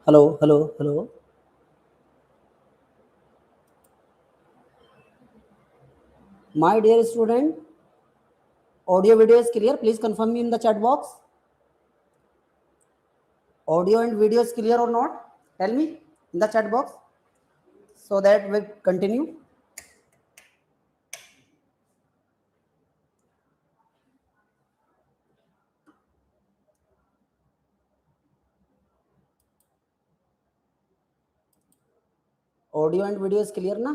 Hello, hello, hello. My dear student, audio video is clear. Please confirm me in the chat box. Audio and video is clear or not? Tell me in the chat box so that we continue. Audio and video is clear, na?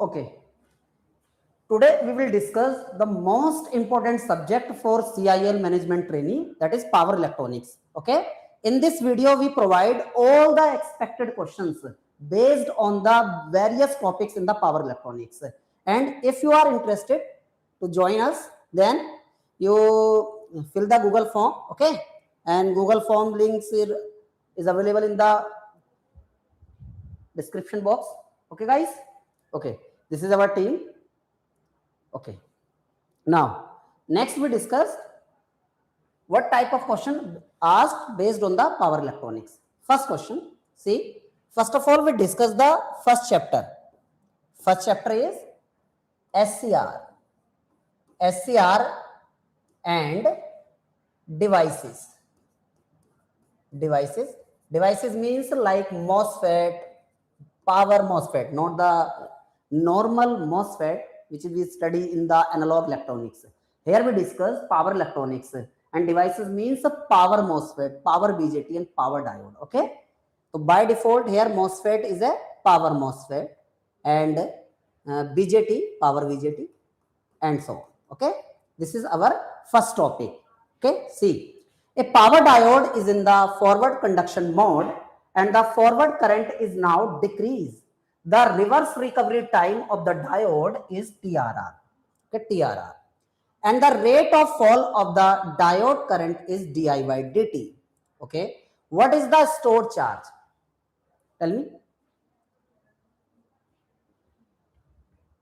Okay. Today we will discuss the most important subject for CIL management trainee, that is power electronics. Okay. In this video, we provide all the expected questions based on the various topics in the power electronics. And if you are interested to join us, then you fill the Google form. Okay. And Google form links is available in the description box. Okay, guys. Okay. This is our team. Okay. Now, next we discuss what type of question asked based on the power electronics. First question, see, first of all, we discuss the first chapter. First chapter is SCR and devices. Devices means like MOSFET, power MOSFET, not the normal MOSFET which we study in the analog electronics. Here we discuss power electronics, and devices means a power MOSFET, power BJT and power diode. Okay. So by default here MOSFET is a power MOSFET and BJT, power BJT and so on. Okay. This is our first topic. Okay. See, a power diode is in the forward conduction mode and the forward current is now decreased. The reverse recovery time of the diode is TRR. Okay, TRR. And the rate of fall of the diode current is di by dt. Okay. What is the stored charge? Tell me.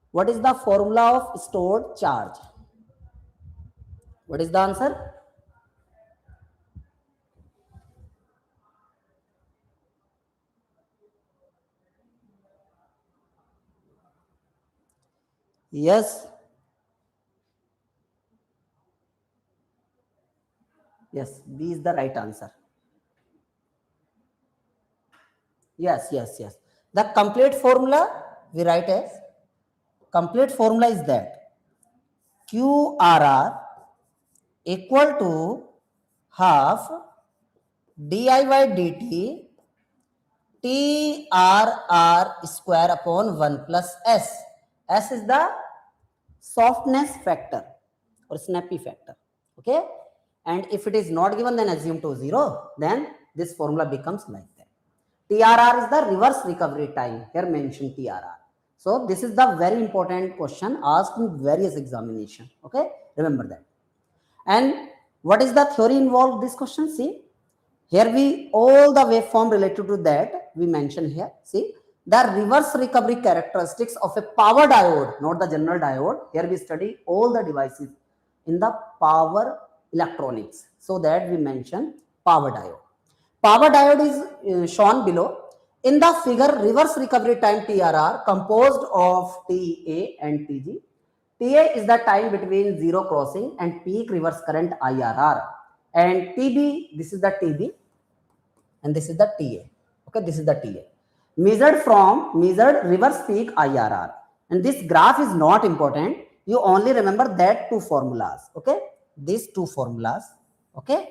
What is the formula of stored charge? What is the answer? Yes. Yes, B is the right answer. Yes. The complete formula we write as, complete formula is that QRR equal to half di by dt TRR square upon 1 plus S. S is the softness factor or snappy factor. Okay. And if it is not given, then assume to 0. Then this formula becomes like that. TRR is the reverse recovery time. Here mentioned TRR. So this is the very important question asked in various examination. Okay. Remember that. And what is the theory involved this question? See, here we all the waveform related to that we mention here. See, the reverse recovery characteristics of a power diode, not the general diode. Here we study all the devices in the power electronics. So that we mention power diode. Power diode is shown below. In the figure, reverse recovery time TRR composed of TA and TG. TA is the time between zero crossing and peak reverse current IRR. And TB, this is the TB. And this is the TA. Okay, this is the TA. Measured reverse peak IRR. And this graph is not important. You only remember that two formulas. Okay, these two formulas. Okay,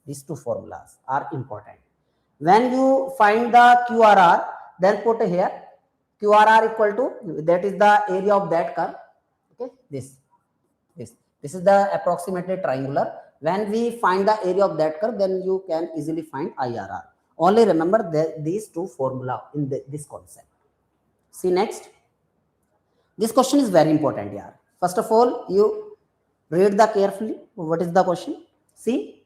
these two formulas are important. When you find the QRR, then put here QRR equal to, that is the area of that curve. Okay, this is the approximately triangular. When we find the area of that curve, then you can easily find IRR. Only remember these two formula in this concept. See next. This question is very important here. First of all, you read the carefully. What is the question? See,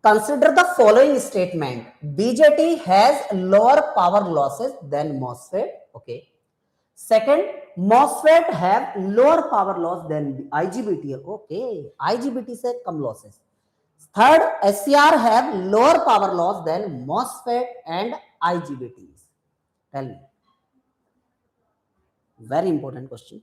consider the following statement. BJT has lower power losses than MOSFET. Okay. Second, MOSFET have lower power loss than IGBT. Okay, IGBT से कम losses. Third, SCR have lower power loss than MOSFET and IGBTs. Tell me. Very important question.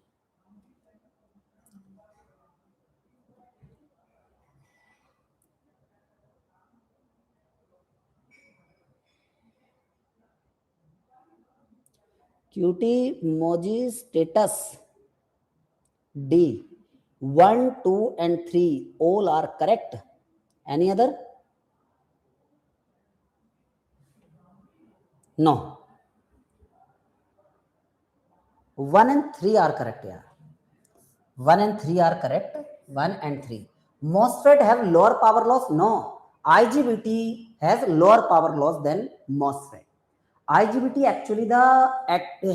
QT Moji status D. 1, 2 and 3 all are correct. Any other? No. 1 and 3 are correct. Yeah. 1 and 3 are correct. 1 and 3. MOSFET have lower power loss? No. IGBT has lower power loss than MOSFET. IGBT actually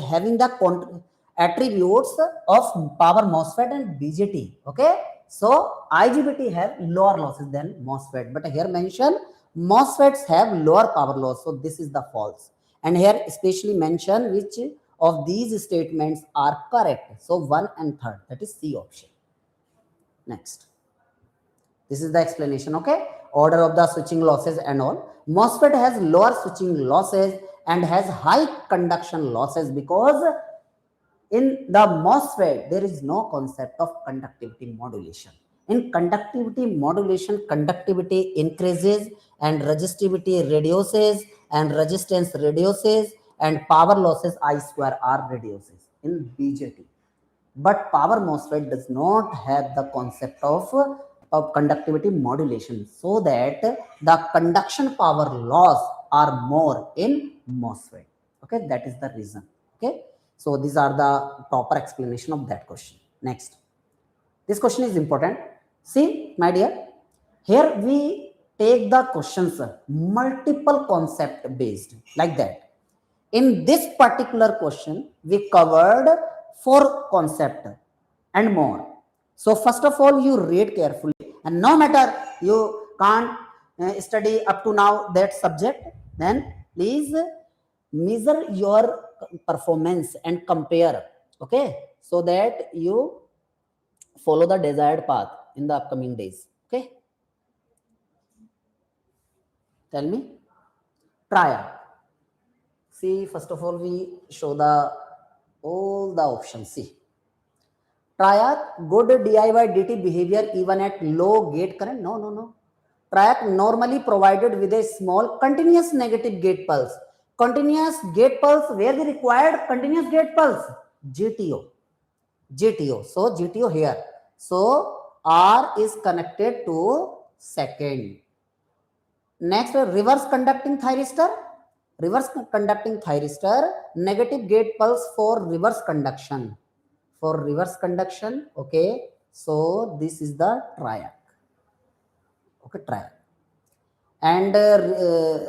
having the attributes of power MOSFET and BJT. Okay. So IGBT have lower losses than MOSFET. But here mentioned MOSFETs have lower power loss. So this is the false. And here especially mention which of these statements are correct. So 1 and 3rd, that is C option. Next. This is the explanation, okay? Order of the switching losses and all. MOSFET has lower switching losses and has high conduction losses because in the MOSFET, there is no concept of conductivity modulation. In conductivity modulation, conductivity increases and resistivity reduces and resistance reduces and power losses I square R reduces in BJT. But power MOSFET does not have the concept of conductivity modulation, so that the conduction power loss are more in MOSFET. Okay, that is the reason. Okay, so these are the proper explanation of that question. Next, this question is important. See, my dear, here we take the questions multiple concept based like that. In this particular question, we covered 4 concepts and more. So first of all, you read carefully, and no matter you can't study up to now that subject, then please measure your performance and compare. Okay, so that you follow the desired path in the upcoming days. Okay, tell me. Try. See, first of all, we show all the options. See, triac good DI/dt behavior even at low gate current. No. Triac normally provided with a small continuous negative gate pulse. Continuous gate pulse, where the required continuous gate pulse? GTO. So GTO here. So R is connected to second. Next, reverse conducting thyristor. Reverse conducting thyristor, negative gate pulse for reverse conduction. For reverse conduction, okay. So this is the triac. Okay, triac. And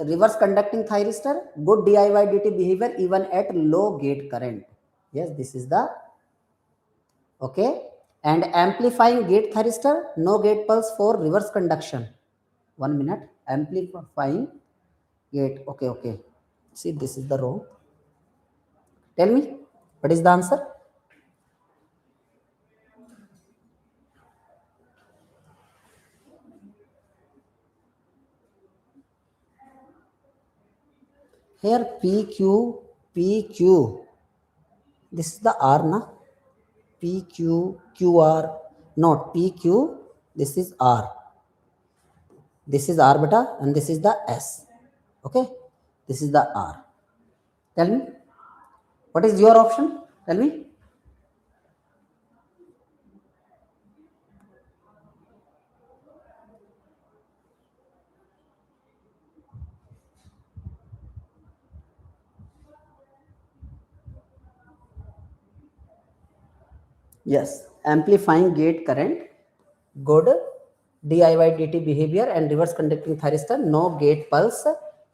reverse conducting thyristor, good DI/dt behavior even at low gate current. Yes, this is the okay. And amplifying gate thyristor, no gate pulse for reverse conduction. 1 minute. Amplifying gate. Okay. See, this is the row. Tell me, what is the answer? Here PQ. This is the R, na? QR, not PQ. This is R. This is R beta, and this is the S. Okay, this is the R. Tell me, what is your option? Tell me. Yes, amplifying gate current, good DI/dt behavior and reverse conducting thyristor, no gate pulse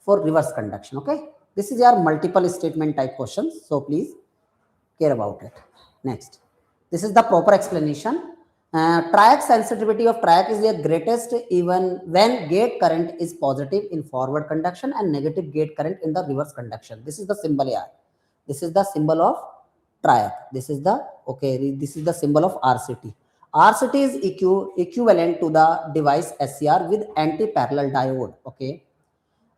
for reverse conduction. Okay, this is your multiple statement type questions, so please care about it. Next, this is the proper explanation. Triac sensitivity of triac is the greatest even when gate current is positive in forward conduction and negative gate current in the reverse conduction. This is the symbol here. This is the symbol of triac. This is the this is the symbol of RCT. RCT is equivalent to the device SCR with anti-parallel diode. Okay.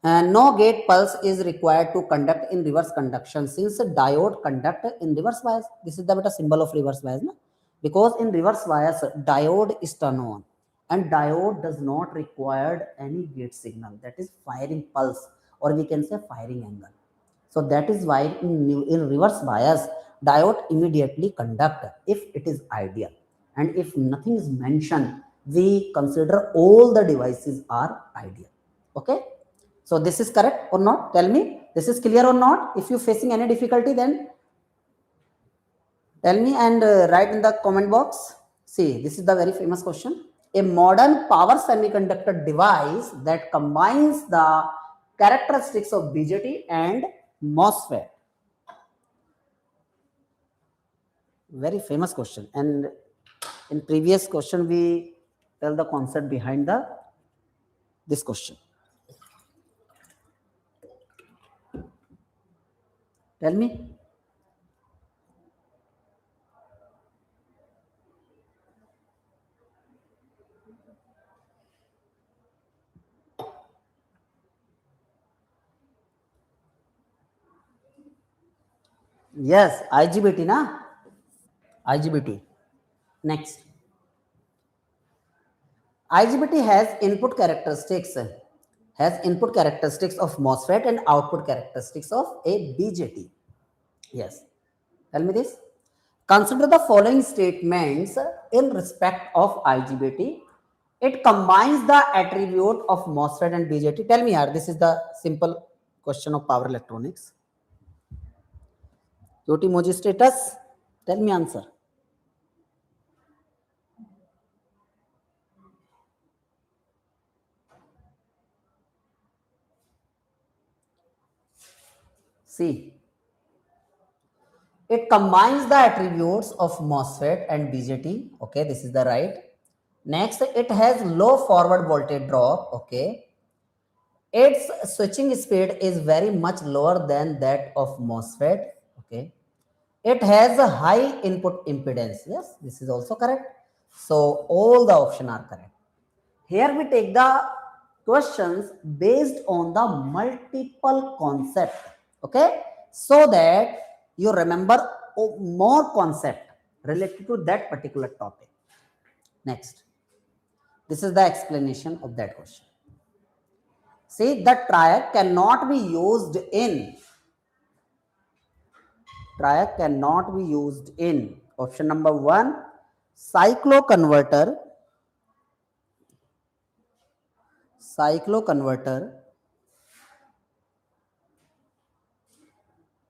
No gate pulse is required to conduct in reverse conduction since a diode conduct in reverse bias. This is the beta symbol of reverse bias. No? Because in reverse bias, diode is turned on and diode does not require any gate signal. That is firing pulse, or we can say firing angle. So that is why in reverse bias, diode immediately conduct if it is ideal. And if nothing is mentioned, we consider all the devices are ideal. Okay. So this is correct or not? Tell me, this is clear or not? If you're facing any difficulty, then tell me and write in the comment box. See, this is the very famous question. A modern power semiconductor device that combines the characteristics of BJT and MOSFET. Very famous question. And in previous question, we tell the concept behind this question. Tell me. Yes, IGBT, na? IGBT. Next. IGBT has input characteristics of MOSFET and output characteristics of a BJT. Yes. Tell me this. Consider the following statements in respect of IGBT. It combines the attribute of MOSFET and BJT. Tell me here, this is the simple question of power electronics. QT Moji status. Tell me answer. See. It combines the attributes of MOSFET and BJT. Okay, this is the right. Next, it has low forward voltage drop. Okay. Its switching speed is very much lower than that of MOSFET. Okay. It has a high input impedance. Yes, this is also correct. So all the options are correct. Here we take the questions based on the multiple concept. Okay. So that you remember more concept related to that particular topic. Next. This is the explanation of that question. See, the triac cannot be used in option number 1, cycloconverter,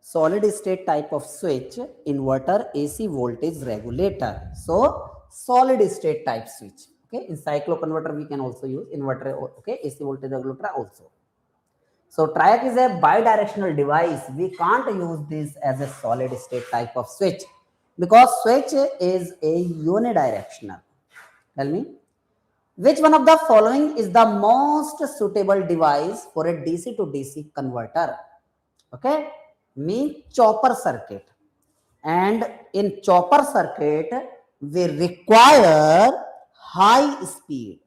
solid state type of switch, inverter, AC voltage regulator. So solid state type switch. Okay, in cycloconverter we can also use inverter. Okay, AC voltage regulator also. So triac is a bidirectional device. We can't use this as a solid state type of switch because switch is a unidirectional. Tell me, which one of the following is the most suitable device for a DC to DC converter? Okay, mean chopper circuit. And in chopper circuit, we require high speed.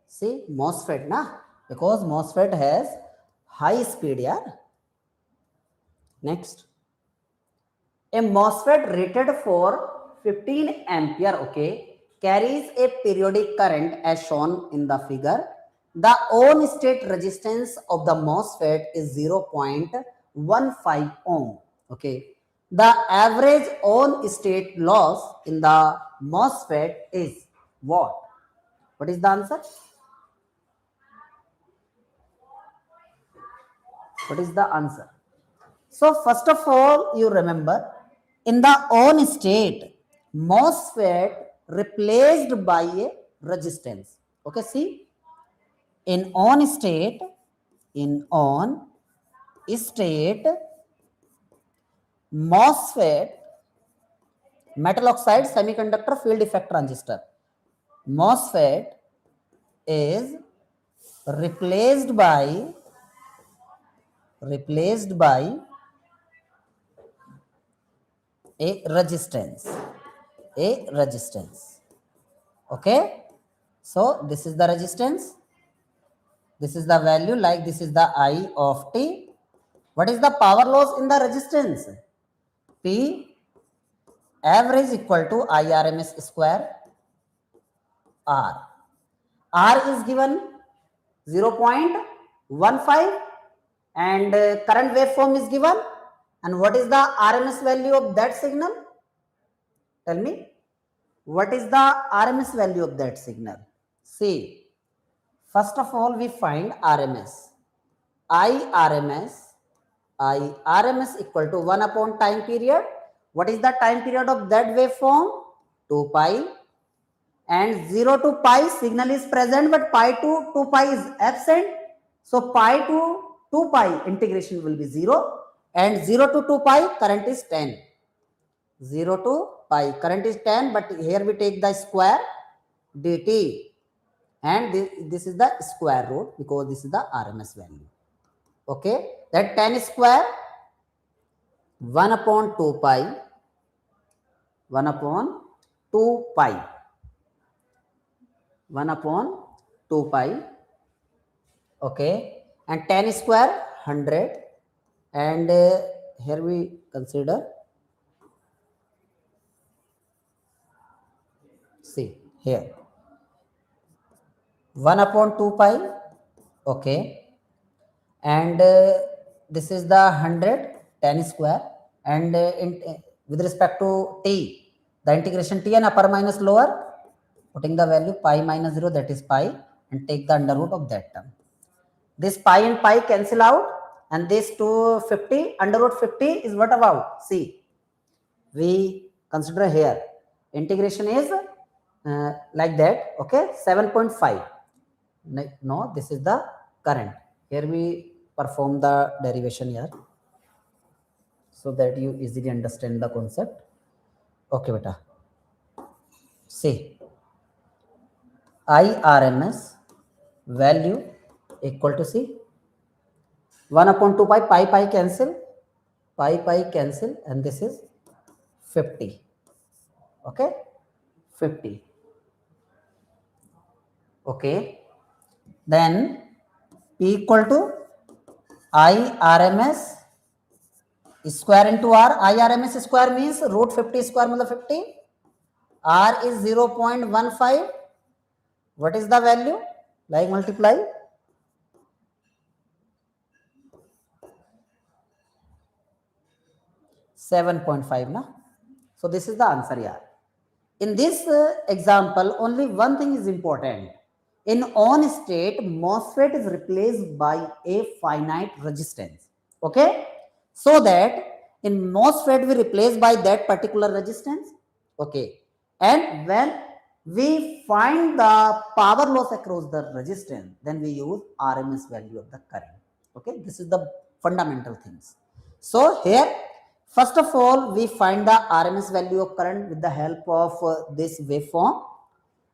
See, MOSFET, na? Because MOSFET has high speed, yeah. Next. A MOSFET rated for 15 ampere, okay, carries a periodic current as shown in the figure. the on state resistance of the MOSFET is 0.15 ohm. Okay. The average on state loss in the MOSFET is what? What is the answer? What is the answer? So first of all, you remember in the on state, MOSFET replaced by a resistance. Okay, see, in on state, MOSFET, metal oxide semiconductor field effect transistor, MOSFET is replaced by a resistance. Okay, so this is the resistance, this is the value, like this is the I of t. What is the power loss in the resistance? P average equal to IRMS square R. R is given 0.15 and current waveform is given. And what is the RMS value of that signal? Tell me, what is the RMS value of that signal? See, first of all, we find RMS. IRMS equal to 1 upon time period. What is the time period of that waveform? 2 pi. And 0 to pi signal is present, but pi to 2 pi is absent. So pi to 2 pi integration will be 0. And 0 to 2 pi current is 10. 0 to pi current is 10, but here we take the square dt. And this is the square root because this is the RMS value. Okay, that 10 square 1 upon 2 pi, 1 upon 2 pi, 1 upon 2 pi. Okay, and 10 square 100, and here we consider, see here 1 upon 2 pi. Okay, and this is the 100, 10 square, and with respect to t, the integration t and upper minus lower, putting the value pi minus 0, that is pi, and take the under root of that term. This pi and pi cancel out, and this 250 under root 50 is what about? See, we consider here integration is like that. Okay, 7.5. No, this is the current. Here we perform the derivation here so that you easily understand the concept. Okay, beta. See, IRMS value equal to, see, 1 upon 2 pi, pi cancel, and this is 50. Okay, 50. Okay, then P equal to IRMS square into R. IRMS square means root 50 square means 50. R is 0.15. What is the value? Like multiply 7.5 na. So this is the answer here. In this example, only one thing is important. In on state, MOSFET is replaced by a finite resistance. Okay, so that in MOSFET we replace by that particular resistance. Okay, and when we find the power loss across the resistance, then we use RMS value of the current. Okay, this is the fundamental things. So here, first of all, we find the RMS value of current with the help of this waveform,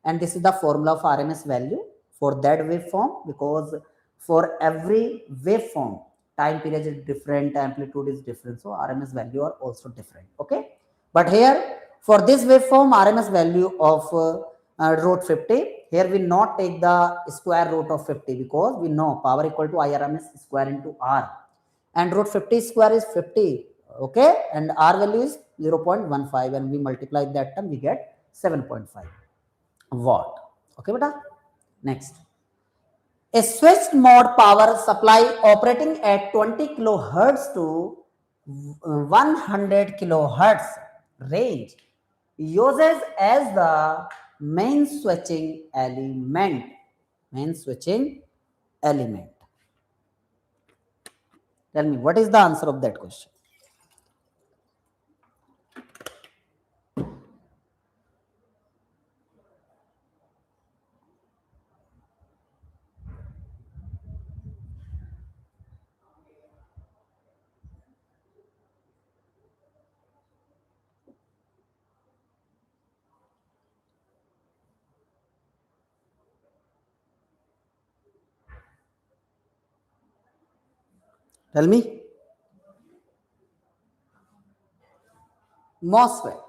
and this is the formula of RMS value for that waveform, because for every waveform, time period is different, amplitude is different, so RMS value are also different. Okay, but here for this waveform, RMS value of root 50, here we not take the square root of 50 because we know power equal to IRMS square into R, and root 50 square is 50. Okay, and R value is 0.15, and we multiply that term, we get 7.5 watt. Okay, beta. Next, A switched mode power supply operating at 20 kilohertz to 100 kilohertz range uses as the main switching element. Main switching element. Tell me, what is the answer of that question? Tell me. MOSFET.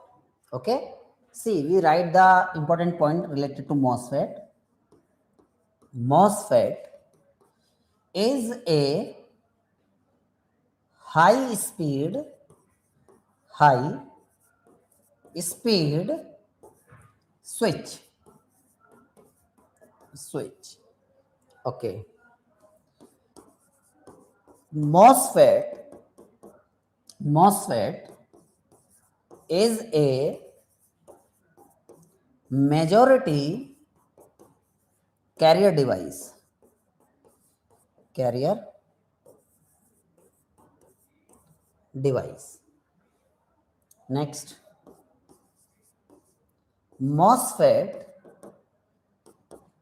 Okay. See, we write the important point related to MOSFET. MOSFET is a high speed switch. Okay. MOSFET is a majority carrier device. Next, MOSFET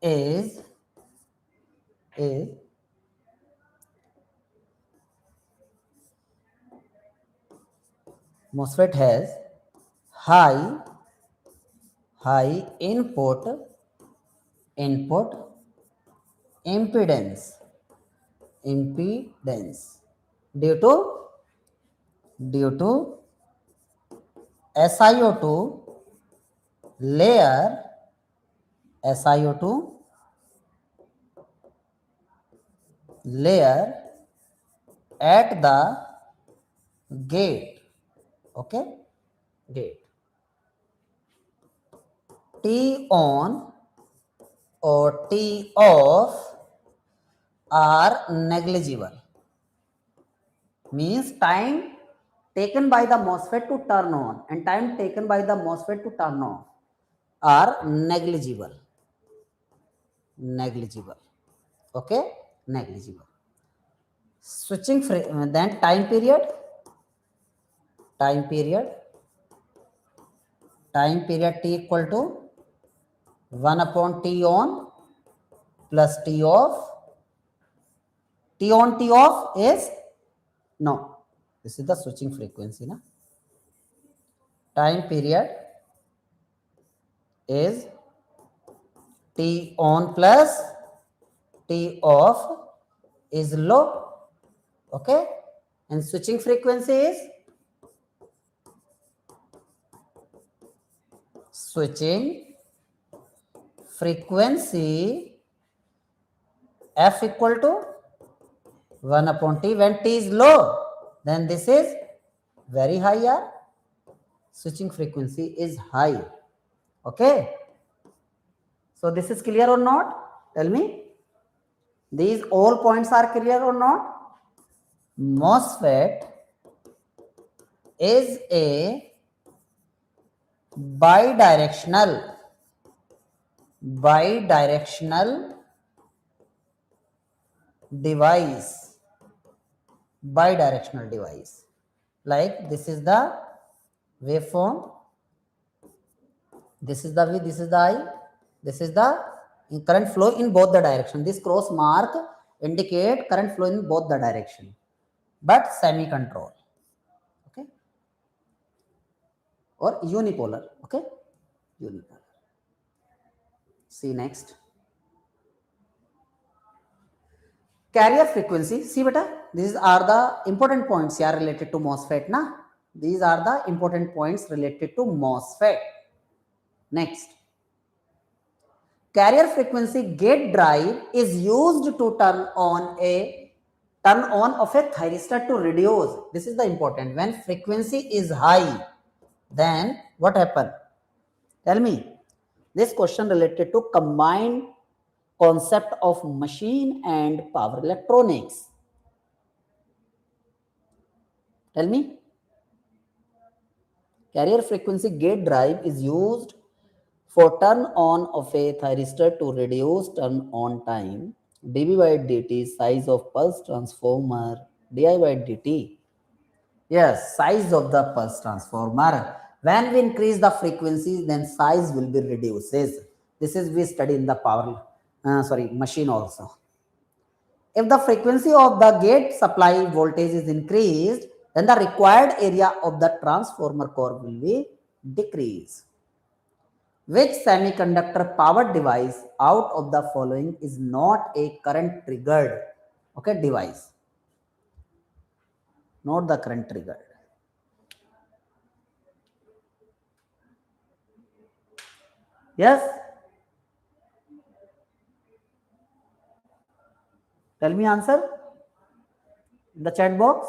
is a MOSFET has high input impedance due to SiO2 layer at the gate. Okay, gate. T on or T off are negligible. Means time taken by the MOSFET to turn on and time taken by the MOSFET to turn off are negligible. Okay, negligible. Switching then time period T equal to 1 upon T on plus T off. T on T off is no. This is the switching frequency. Na? Time period is T on plus T off is low. Okay, and switching frequency is F equal to 1 upon T. When T is low, then this is very high. Switching frequency is high. Okay. So this is clear or not? Tell me. These all points are clear or not? MOSFET is a bidirectional device. Like this is the waveform, this is the V, this is the I, this is the current flow in both the direction. This cross mark indicate current flow in both the direction, but semi control. Okay, or unipolar. Okay, unipolar. See next. Carrier frequency. See beta, these are the important points here related to MOSFET. Na? These are the important points related to MOSFET. Next. Carrier frequency gate drive is used to turn on of a thyristor to reduce. This is the important. When frequency is high, then what happen? Tell me. This question related to combined concept of machine and power electronics. Tell me. Carrier frequency gate drive is used for turn on of a thyristor to reduce turn on time. dB by dt, size of pulse transformer, di by dt. Yes, size of the pulse transformer. When we increase the frequency, then size will be reduces. This is we study in the machine also. If the frequency of the gate supply voltage is increased, then the required area of the transformer core will be decreased. Which semiconductor powered device out of the following is not a current triggered device? Not the current triggered. Yes? Tell me answer in the chat box.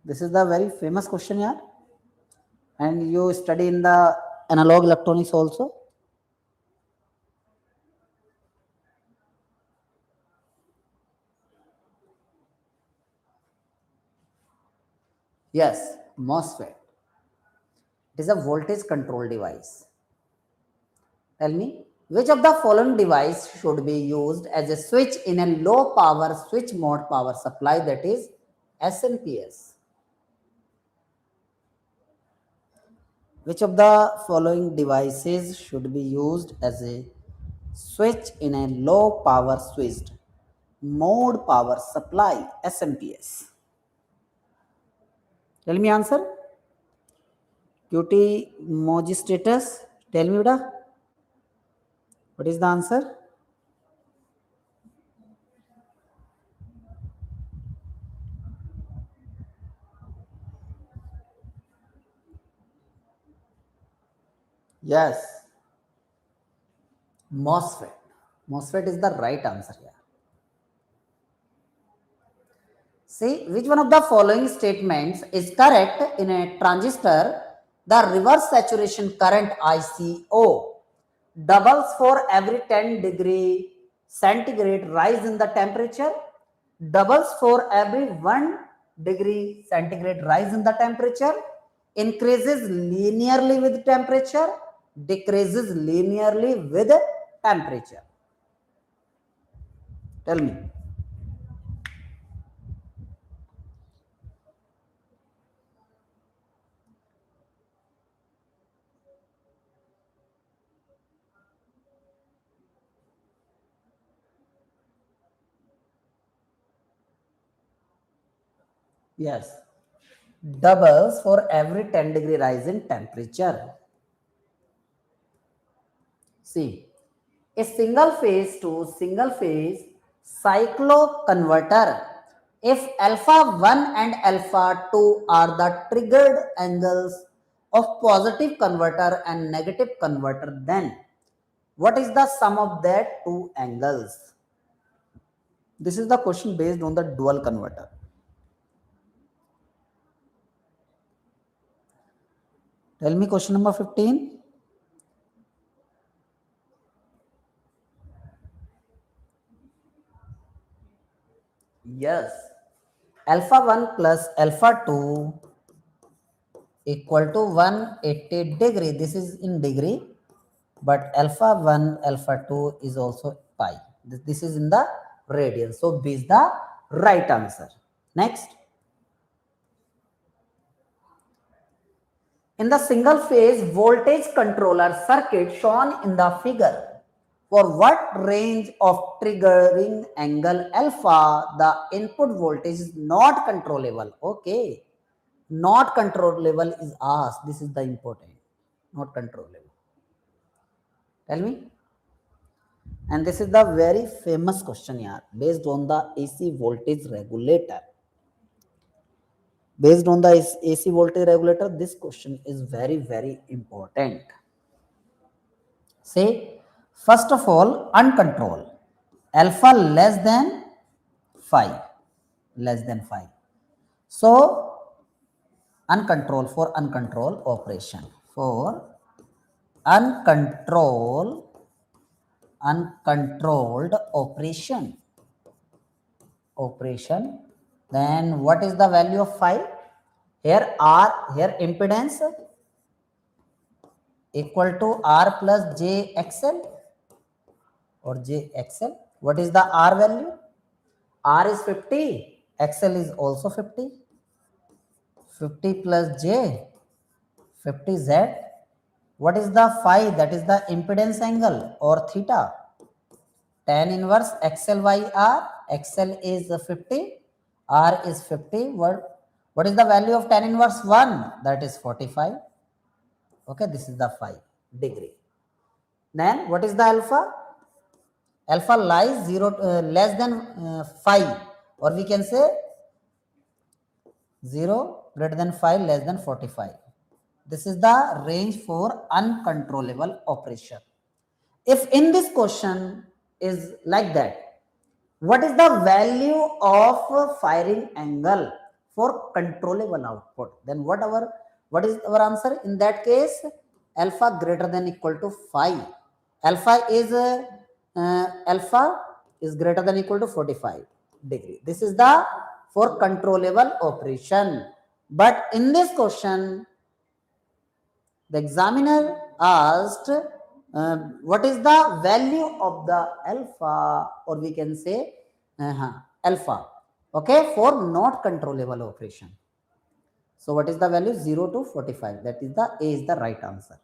This is the very famous question here. And you study in the analog electronics also. Yes, MOSFET. It is a voltage control device. Tell me, which of the following device should be used as a switch in a low power switch mode power supply, that is SNPS? Which of the following devices should be used as a switch in a low power switched mode power supply, SNPS? Tell me answer. QT Moji status. Tell me, Uda. What is the answer? Yes. MOSFET. MOSFET is the right answer here. See, which one of the following statements is correct in a transistor? The reverse saturation current ICO doubles for every 10 degree centigrade rise in the temperature, doubles for every 1 degree centigrade rise in the temperature, increases linearly with temperature, decreases linearly with temperature. Tell me. Yes. Doubles for every 10 degree rise in temperature. See, a single phase to single phase cycloconverter, if alpha 1 and alpha 2 are the triggered angles of positive converter and negative converter, then what is the sum of that two angles? This is the question based on the dual converter. Tell me question number 15. Yes. Alpha 1 plus alpha 2 equal to 180 degree. This is in degree, but alpha 1, alpha 2 is also pi. This is in the radian. So B is the right answer. Next. In the single phase voltage controller circuit shown in the figure, for what range of triggering angle alpha the input voltage is not controllable? Okay. Not controllable is asked. This is the important. Not controllable. Tell me. And this is the very famous question here, based on the AC voltage regulator. Based on the AC voltage regulator, this question is very, very important. Say, first of all, uncontrolled. Alpha less than 5. Less than 5. So, uncontrolled for uncontrolled operation. For uncontrolled uncontrolled operation, then what is the value of phi? Here here impedance equal to R plus JXL or JXL. What is the R value? R is 50, XL is also 50. 50 plus J, 50Z. What is the phi? That is the impedance angle or theta. Tan inverse XL by R. XL is 50, R is 50. What is the value of tan inverse 1? That is 45. Okay, this is the phi degree. Then what is the alpha? Alpha lies less than 5, or we can say 0 greater than 5 less than 45. This is the range for uncontrollable operation. If in this question is like that, what is the value of firing angle for controllable output? Then what is our answer? In that case, alpha greater than equal to 5. Alpha is greater than equal to 45 degree. This is the for controllable operation. But in this question, the examiner asked what is the value of the alpha, or we can say alpha, okay, for not controllable operation. So what is the value? 0 to 45. That is the A is the right answer.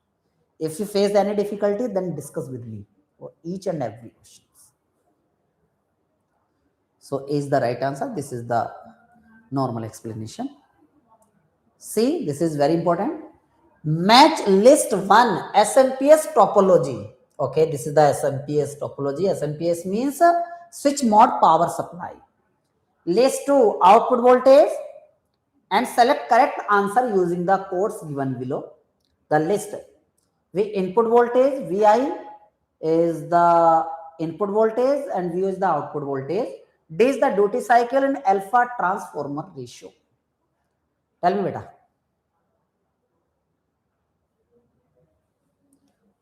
If you face any difficulty, then discuss with me for each and every question. So A is the right answer. This is the normal explanation. See, this is very important. Match list 1 SMPS topology. Okay, this is the SMPS topology. SMPS means switch mode power supply. List 2 output voltage and select correct answer using the codes given below. The list. Input voltage VI is the input voltage and V is the output voltage. D is the duty cycle and alpha transformer ratio. Tell me, beta.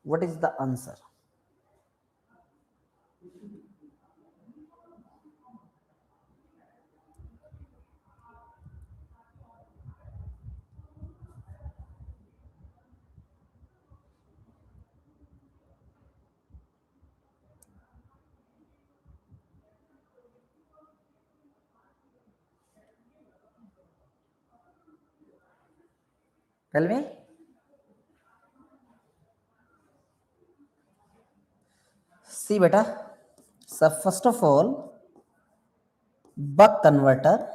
What is the answer? Tell me. See, beta. So first of all, buck converter.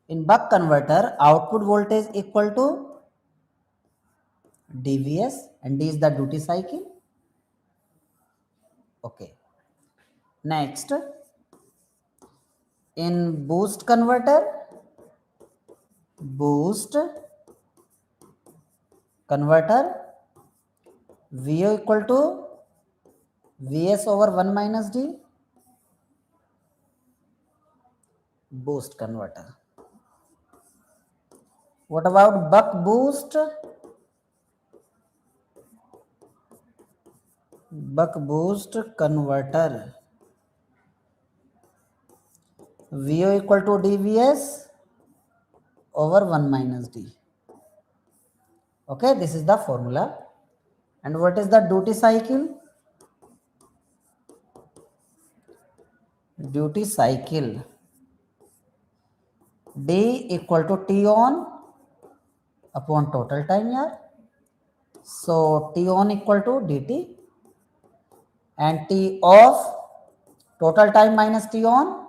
In buck converter, output voltage equal to dVs and D is the duty cycle. Okay. Next, in boost converter, VO equal to Vs over 1 minus D. Boost converter. What about buck boost? Buck boost converter. VO equal to dVs over 1 minus D. Okay, this is the formula. And what is the duty cycle? Duty cycle. D equal to T on upon total time here. So T on equal to dt and T off total time minus T on.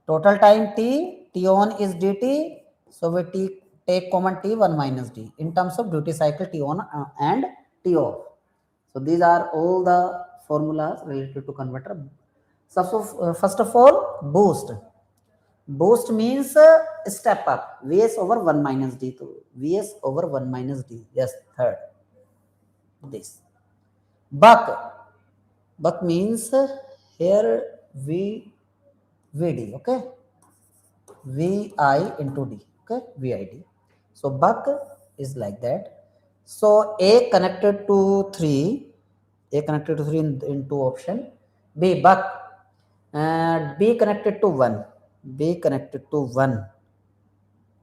Total time T on is dt. So we take common T 1 minus D in terms of duty cycle T on and T off. So these are all the formulas related to converter. So first of all, boost. Boost means step up. Vs over 1 minus D. So Vs over 1 minus D. Yes, third. This. Buck means here VD. Okay. VI into D. Okay. VID. So buck is like that. So A connected to 3, A connected to 3 in two option, B buck, B connected to 1, B connected to 1.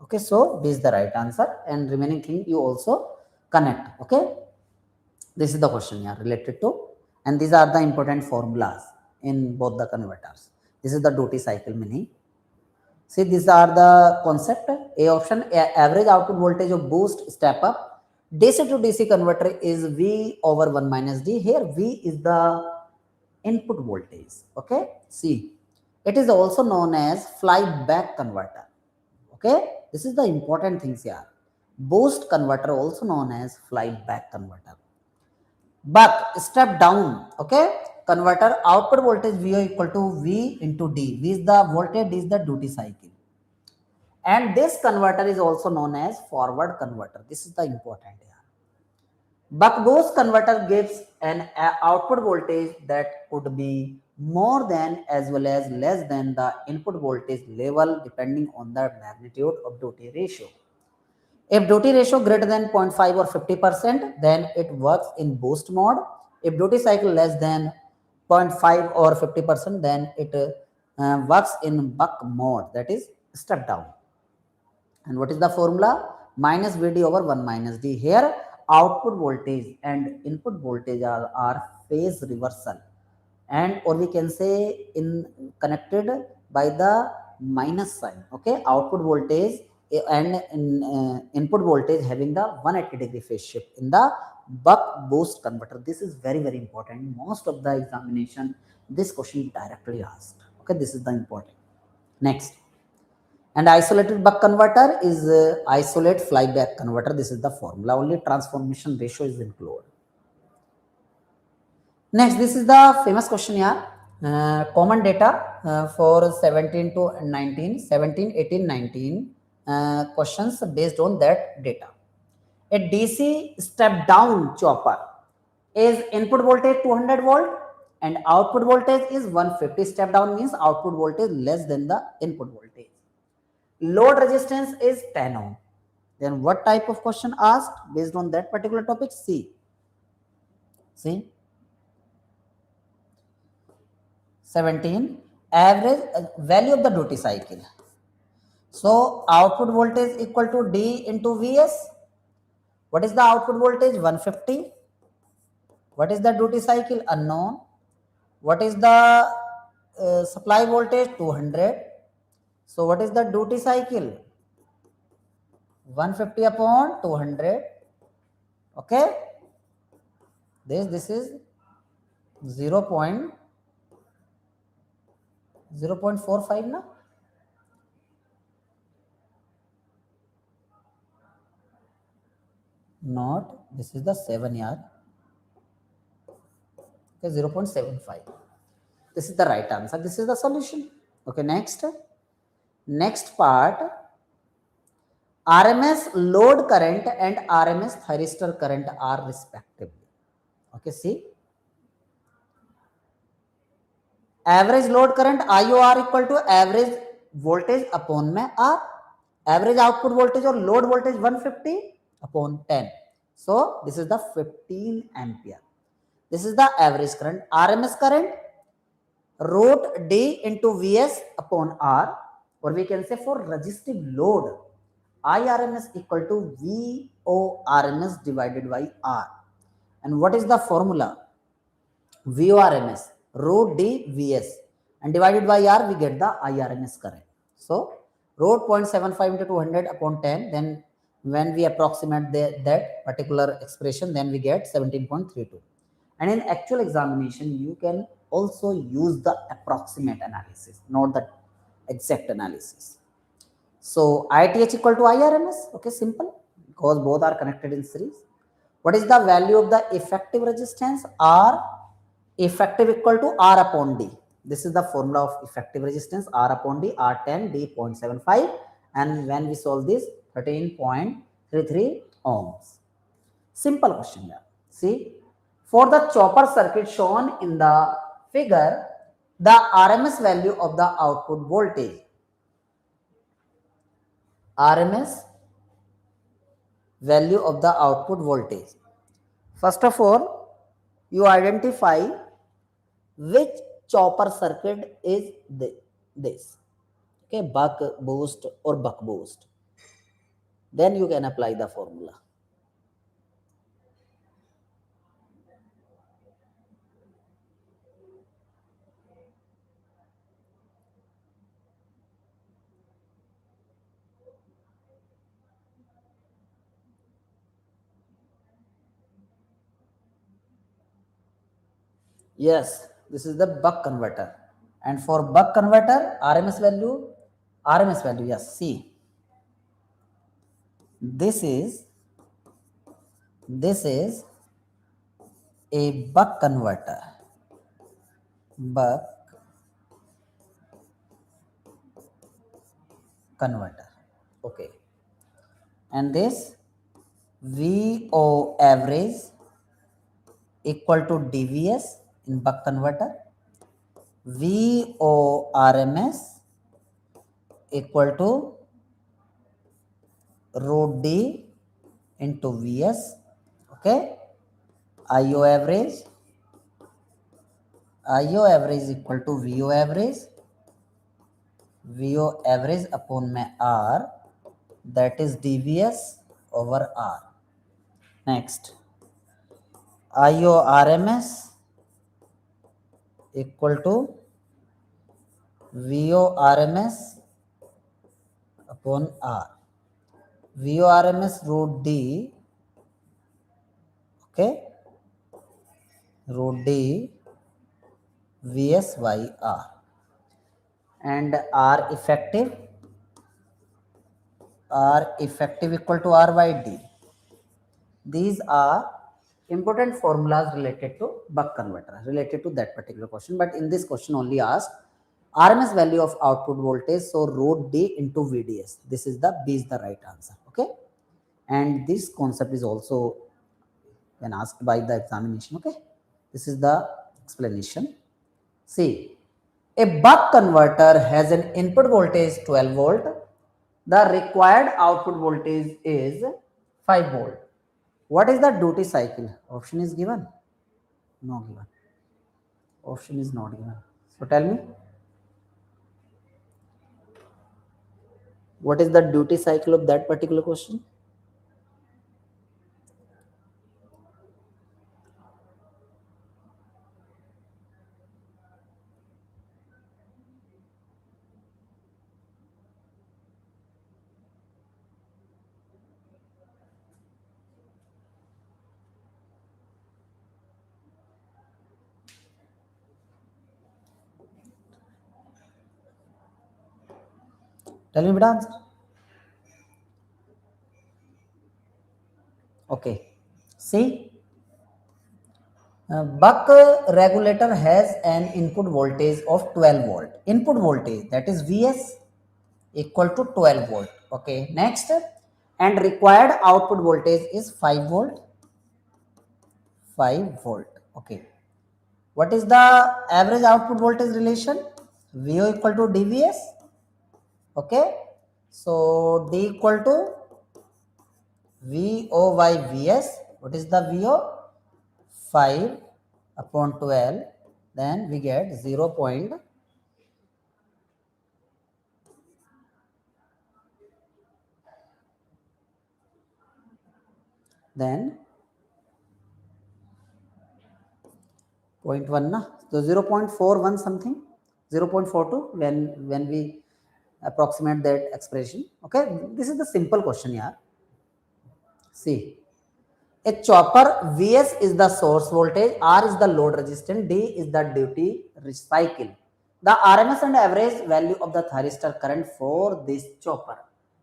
Okay, so B is the right answer, and remaining thing you also connect. Okay, this is the question here related to, and these are the important formulas in both the converters. This is the duty cycle meaning. See, these are the concept. A option, average output voltage of boost step up DC to DC converter is V over 1 minus D. Here V is the input voltage. Okay, see, it is also known as flyback converter. Okay, this is the important things here. Boost converter also known as flyback converter. But step down, okay, converter output voltage VO equal to V into D. V is the voltage, D is the duty cycle. And this converter is also known as forward converter. This is the important here. Buck boost converter gives an output voltage that could be more than as well as less than the input voltage level depending on the magnitude of duty ratio. If duty ratio greater than 0.5 or 50%, then it works in boost mode. If duty cycle less than 0.5 or 50%, then it works in buck mode, that is step down. And what is the formula? Minus Vd over 1 minus D. Here output voltage and input voltage are phase reversal, and or we can say in connected by the minus sign. Okay, output voltage and input voltage having the 180-degree phase shift in the buck boost converter. This is very important. Most of the examination this question directly asked. Okay, this is the important. Next, and isolated buck converter is isolate flyback converter. This is the formula. Only transformation ratio is included. Next, this is the famous question here. Common data for 17 to 19, 17, 18, 19 questions based on that data. A DC step down chopper is input voltage 200 volt and output voltage is 150. Step down means output voltage less than the input voltage. Load resistance is 10 ohm. Then what type of question asked based on that particular topic? See 17, average value of the duty cycle. So output voltage equal to D into Vs. What is the output voltage? 150. What is the duty cycle? Unknown. What is the supply voltage? 200. So what is the duty cycle? 150 upon 200. Okay. This is 0.45 na? Not, this is the 7 yard. Okay, 0.75. This is the right answer. This is the solution. Okay, next part, RMS load current and RMS thyristor current are respectively. Okay, see, average load current IOR equal to average voltage upon में R. Average output voltage or load voltage 150 upon 10. So this is the 15 ampere. This is the average current. RMS current root D into Vs upon R, or we can say for resistive load IRMS equal to VORMS divided by R. And what is the formula? VORMS root D Vs and divided by R we get the IRMS current. So root 0.75 into 200 upon 10, then when we approximate that particular expression, then we get 17.32. And in actual examination, you can also use the approximate analysis, not the exact analysis. So ITH equal to IRMS, okay, simple, because both are connected in series. What is the value of the effective resistance? R effective equal to R upon D. This is the formula of effective resistance, R upon D, R10, D 0.75. And when we solve this, 13.33 ohms. Simple question here. See, for the chopper circuit shown in the figure, the RMS value of the output voltage, RMS value of the output voltage. First of all, you identify which chopper circuit is this. Okay, buck boost or buck boost. Then you can apply the formula. Yes, this is the buck converter. And for buck converter, RMS value, yes, see. This is a buck converter. Buck converter. Okay. And this VO average equal to DVS in buck converter. VO RMS equal to root D into Vs. Okay. IO average equal to VO average upon my R, that is DVS over R. Next, IO RMS equal to VO RMS upon R. VO RMS root D, okay, root D Vs by R. And R effective equal to R by D. These are important formulas related to buck converter, related to that particular question. But in this question only asked RMS value of output voltage, so root D into VDS. This is the B is the right answer. Okay. And this concept is also when asked by the examination. Okay. This is the explanation. See, a buck converter has an input voltage 12 volt. The required output voltage is 5 volt. What is the duty cycle? Option is given? No given. Option is not given. So tell me, what is the duty cycle of that particular question? Tell me the answer. Okay. See, buck regulator has an input voltage of 12 volt. Input voltage, that is Vs, equal to 12 volt. Okay. Next, and required output voltage is 5 volt. 5 volt. Okay. What is the average output voltage relation? VO equal to DVS. Okay. So D equal to VO by Vs. What is the VO? 5 upon 12. Then we get 0. Then 0.1 na? So 0.41 something, 0.42 when we approximate that expression. Okay, this is the simple question here. See, a chopper Vs is the source voltage, R is the load resistance, D is the duty cycle. The RMS and average value of the thyristor current for this chopper.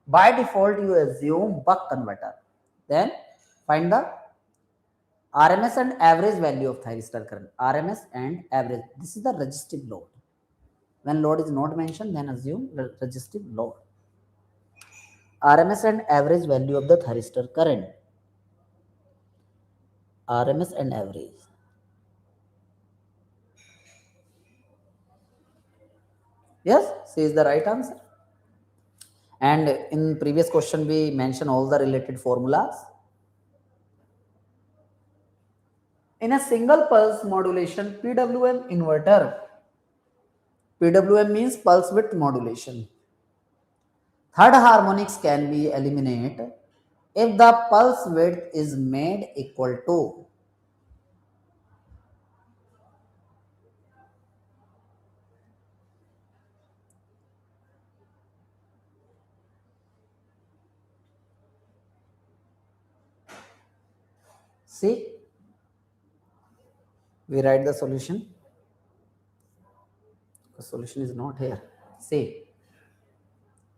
By default, you assume buck converter. Then find the RMS and average value of thyristor current. RMS and average. This is the resistive load. When load is not mentioned, then assume resistive load. RMS and average value of the thyristor current. RMS and average. Yes, C is the right answer. And in previous question, we mentioned all the related formulas. In a single pulse modulation PWM inverter, PWM means pulse width modulation, third harmonics can be eliminated if the pulse width is made equal to see, we write the solution. The solution is not here. See,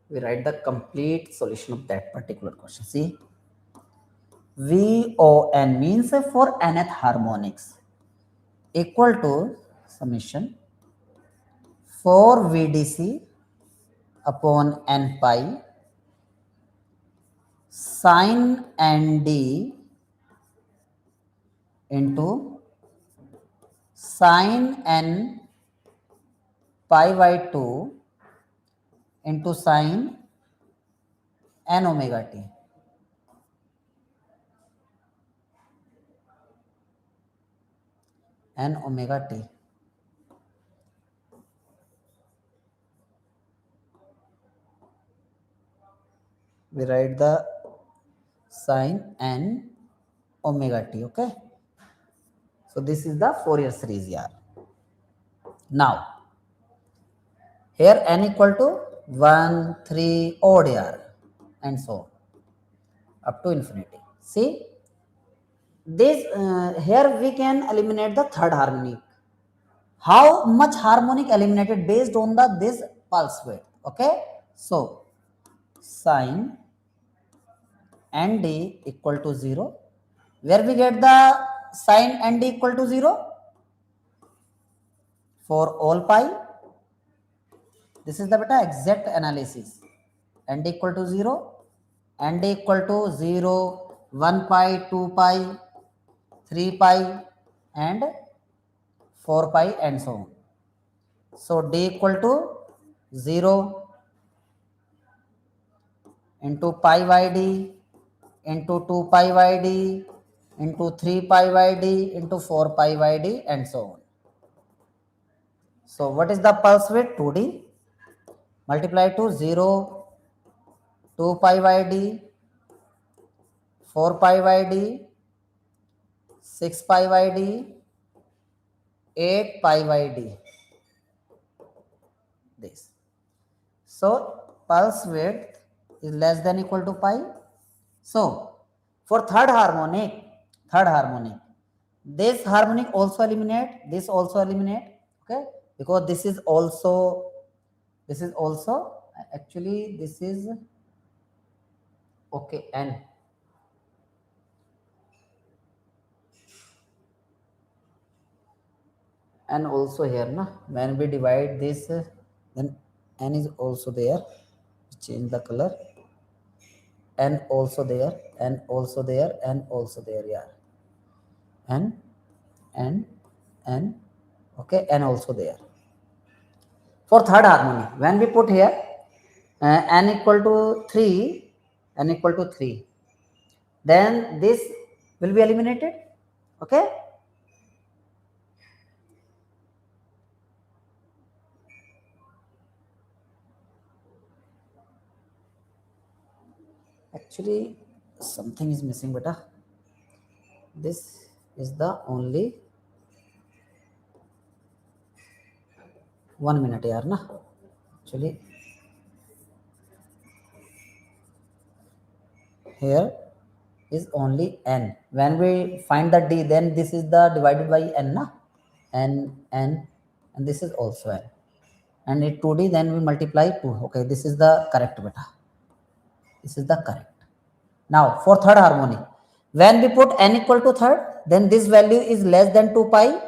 we write the complete solution of that particular question. See, VON means for nth harmonics equal to summation 4 VDC upon n pi sin ND into sin n pi by 2 into sin n omega t. N omega t. We write the sin n omega t. Okay. So this is the Fourier series here. Now, here n equal to 1, 3 odd here and so on up to infinity. See, this here we can eliminate the third harmonic. How much harmonic eliminated based on the this pulse width? Okay, so sin nd equal to 0. Where we get the sin nd equal to 0? For all pi. This is the beta exact analysis. Nd equal to 0, nd equal to 0, 1 pi, 2 pi, 3 pi and 4 pi and so on. So d equal to 0 into pi by d into 2 pi by d into 3 pi by d into 4 pi by d and so on. So what is the pulse width? 2d multiply to 0, 2 pi by d, 4 pi by d, 6 pi by d, 8 pi by d. This. So pulse width is less than equal to pi. So for third harmonic, this harmonic also eliminate, this also eliminate, okay, because this is also actually this is okay n. And also here na, when we divide this then n is also there, change the color, n also there, n also there, n also there, yeah, n okay, n also there. For third harmony, when we put here n equal to 3, then this will be eliminated, okay. Actually something is missing beta. This is the only 1 minute yaar na. Actually here is only n. When we find the d, then this is the divided by n na, n and this is also n, and it 2d, then we multiply 2. Okay, this is the correct beta. This is the correct. Now for third harmonic, when we put n equal to third, then this value is less than 2 pi.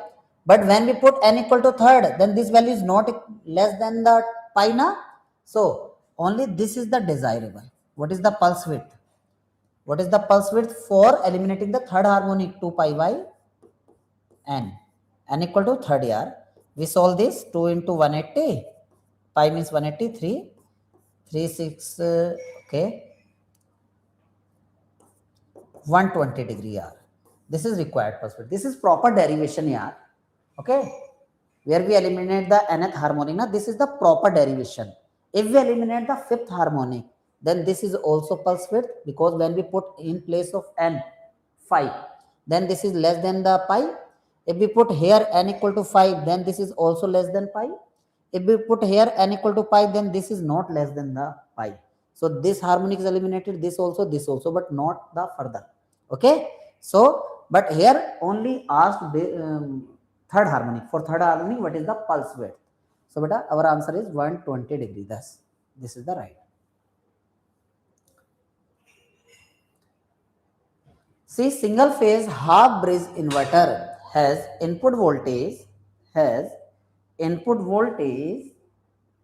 But when we put n equal to third, then this value is not less than the pi na. So only this is the desirable. What is the pulse width? What is the pulse width for eliminating the third harmonic? 2 pi by n. N equal to third year. We solve this 2 into 180. Pi means 183. 3 6 okay, 120 degree yaar. This is required perspective. This is proper derivation yaar. Okay, where we eliminate the nth harmonic, na, this is the proper derivation. If we eliminate the fifth harmonic, then this is also pulse width, because when we put in place of n 5, then this is less than the pi. If we put here n equal to 5, then this is also less than pi. If we put here n equal to pi, then this is not less than the pi. So this harmonic is eliminated, this also, but not the further. Okay. So, but here only asked third harmonic. For third harmonic, what is the pulse width? So, beta, our answer is 120 degree. Thus, this is the right. See, single phase half bridge inverter has input voltage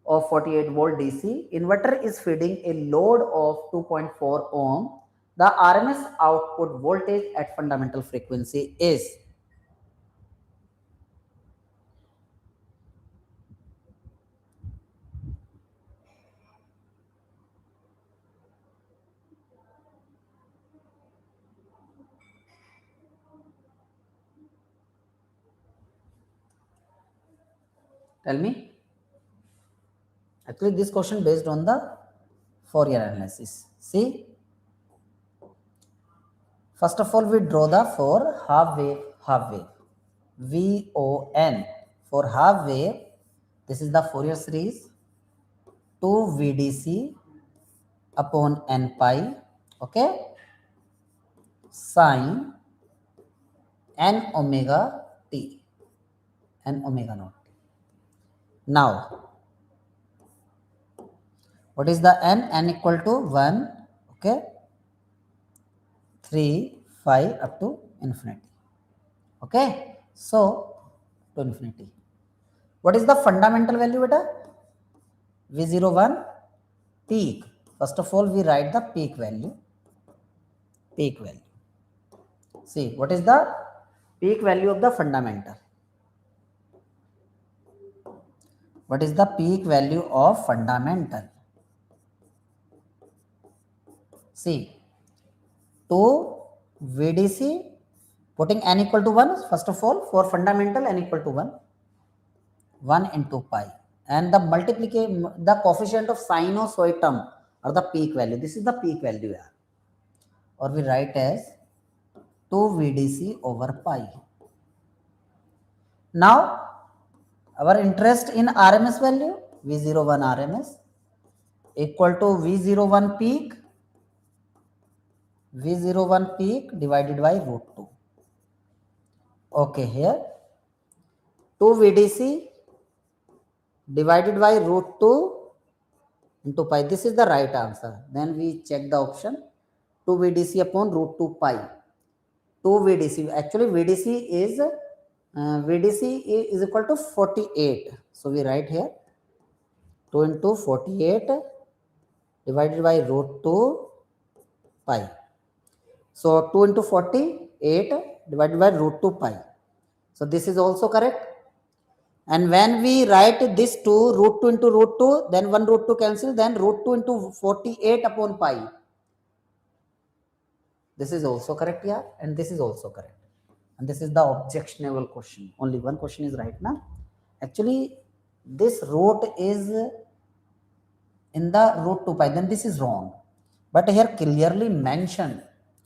of 48 volt DC. Inverter is feeding a load of 2.4 ohm. The RMS output voltage at fundamental frequency is. Tell me. Actually, this question based on the Fourier analysis. See, first of all, we draw the for half wave. VON. For half wave, this is the Fourier series 2 VDC upon n pi. Okay, sine n omega t, n omega naught. Now, what is the n? N equal to 1, okay, 3, 5 up to infinity. Okay, so to infinity. What is the fundamental value, beta? V01 peak. First of all, we write the peak value. Peak value. See, what is the peak value of the fundamental? What is the peak value of fundamental? See, 2 VDC, putting n equal to 1, first of all, for fundamental n equal to 1 into pi. And the multiplication, the coefficient of sinusoid term or the peak value. This is the peak value here. Or we write as 2 VDC over pi. Now, our interest in RMS value, V01 RMS equal to V01 peak, V01 peak divided by root 2. Okay, here 2 VDC divided by root 2 into pi. This is the right answer. Then we check the option 2 VDC upon root 2 pi. 2 VDC. Actually, VDC is equal to 48. So we write here 2 into 48 divided by root 2 pi. So 2 into 48 divided by root 2 pi. So this is also correct. And when we write this 2, root 2 into root 2, then 1 root 2 cancel, then root 2 into 48 upon pi. This is also correct here, and this is also correct. And this is the objectionable question. Only one question is right now. Actually, this root is in the root 2 pi, then this is wrong. But here clearly mentioned,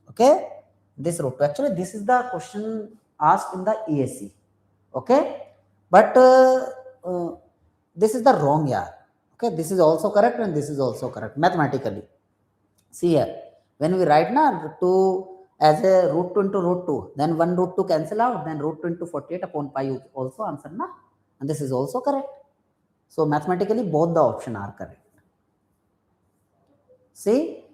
okay, this root 2. Actually, this is the question asked in the ESE, okay. But this is the wrong here. Okay, this is also correct and this is also correct mathematically. See here, when we write now 2 as a root 2 into root 2, then 1 root 2 cancel out, then root 2 into 48 upon pi is also answer na, and this is also correct. So mathematically both the option are correct. See,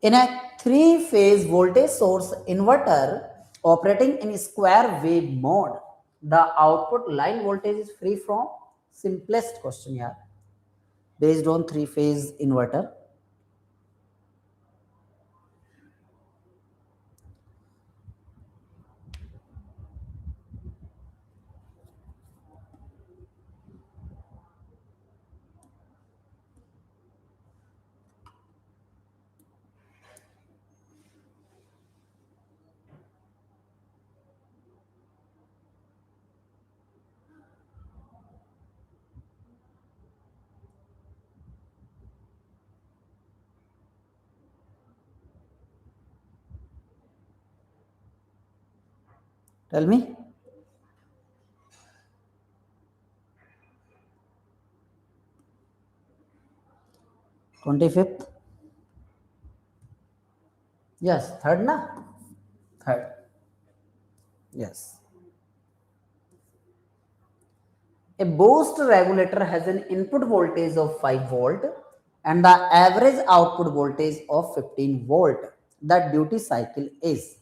in a 3-phase voltage source inverter operating in square wave mode, the output line voltage is free from simplest question here based on 3-phase inverter. Tell me. 25th. Yes, third na? Third. Yes. A boost regulator has an input voltage of 5 volt and the average output voltage of 15 volt. The duty cycle is.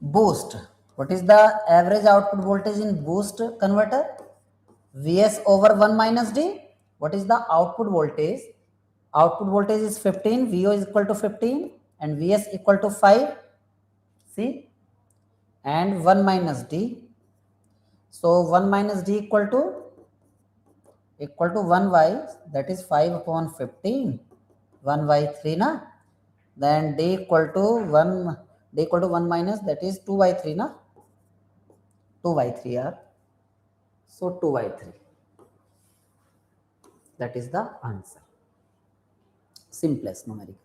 Boost. What is the average output voltage in boost converter? Vs over 1 minus D. What is the output voltage? Output voltage is 15. VO is equal to 15 and Vs equal to 5. See? And 1 minus D. So 1 minus D equal to 1y, that is 5 upon 15. 1 by 3 na. Then D equal to 1 minus, that is 2 by 3 na. 2 by 3 are. So 2 by 3. That is the answer. Simplest numerical.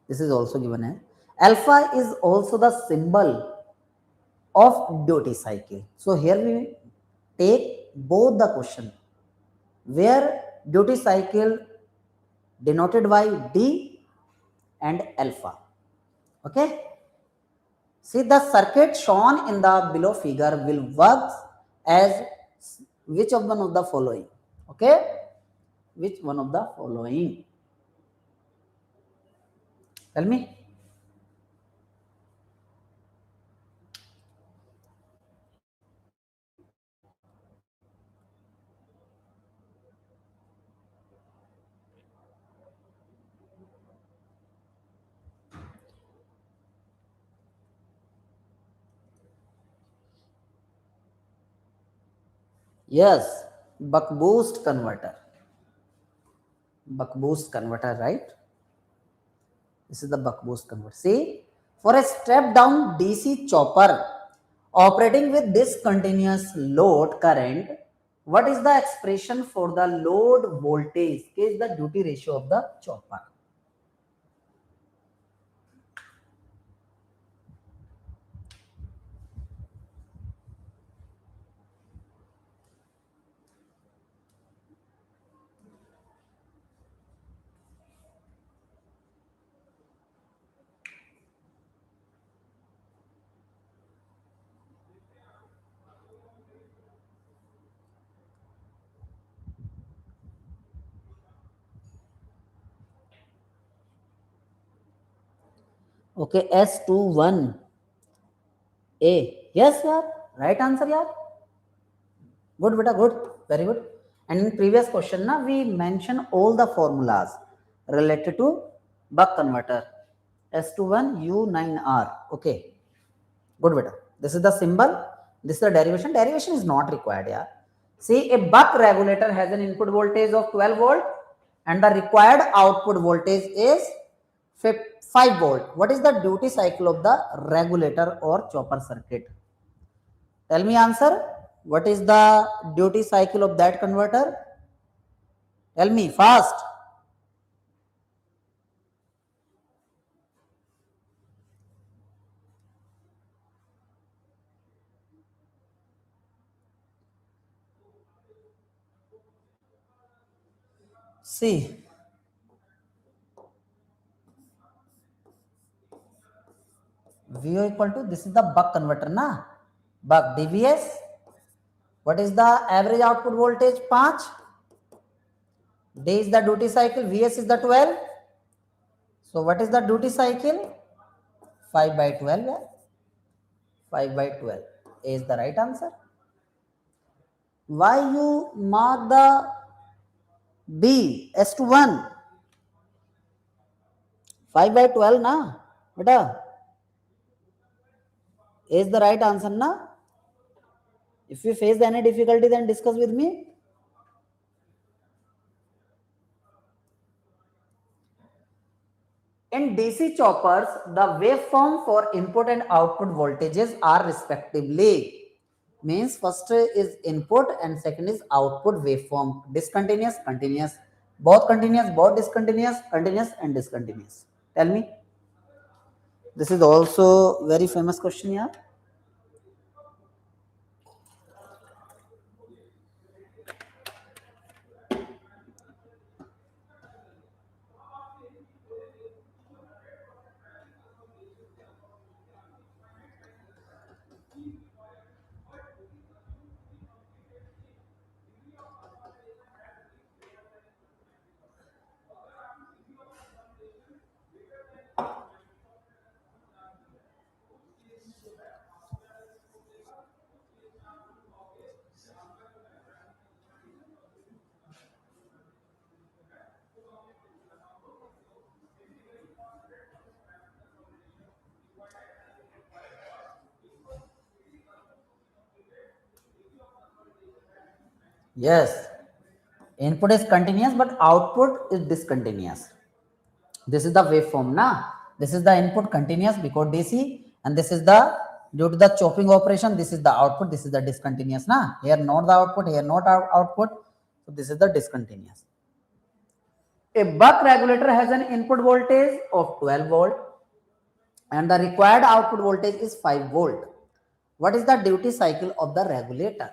This is also given as alpha is also the symbol of duty cycle. So here we take both the question where duty cycle denoted by D and alpha. Okay. See, the circuit shown in the below figure will work as which of one of the following? Okay. Which one of the following? Tell me. Yes, buck boost converter. Buck boost converter, right? This is the buck boost converter. See, for a step down DC chopper operating with discontinuous load current, what is the expression for the load voltage? K is the duty ratio of the chopper. Okay, S21A. Yes, yeah. Right answer, yeah. Good, beta, good. Very good. And in previous question, na, we mentioned all the formulas related to buck converter. S21 U9R. Okay. Good, beta. This is the symbol. This is the derivation. Derivation is not required, yeah. See, a buck regulator has an input voltage of 12 volt and the required output voltage is 5 volt. What is the duty cycle of the regulator or chopper circuit? Tell me answer. What is the duty cycle of that converter? Tell me fast. See, VO equal to, this is the buck converter, na? Buck DVS. What is the average output voltage? 5. D is the duty cycle. VS is the 12. So what is the duty cycle? 5 by 12. Yeah? 5 by 12 is the right answer. Why you mark the B S to 1? 5 by 12 na? Beta. Is the right answer na? If you face any difficulty, then discuss with me. In DC choppers, the waveform for input and output voltages are respectively. Means first is input and second is output waveform. Discontinuous, continuous, both discontinuous, continuous and discontinuous. Tell me. This is also very famous question here. Yes, input is continuous but output is discontinuous. This is the waveform, na? This is the input continuous because DC, and this is the due to the chopping operation. This is the output. This is the discontinuous, na? Here not the output. Here not output. So this is the discontinuous. A buck regulator has an input voltage of 12 volt, and the required output voltage is 5 volt. What is the duty cycle of the regulator?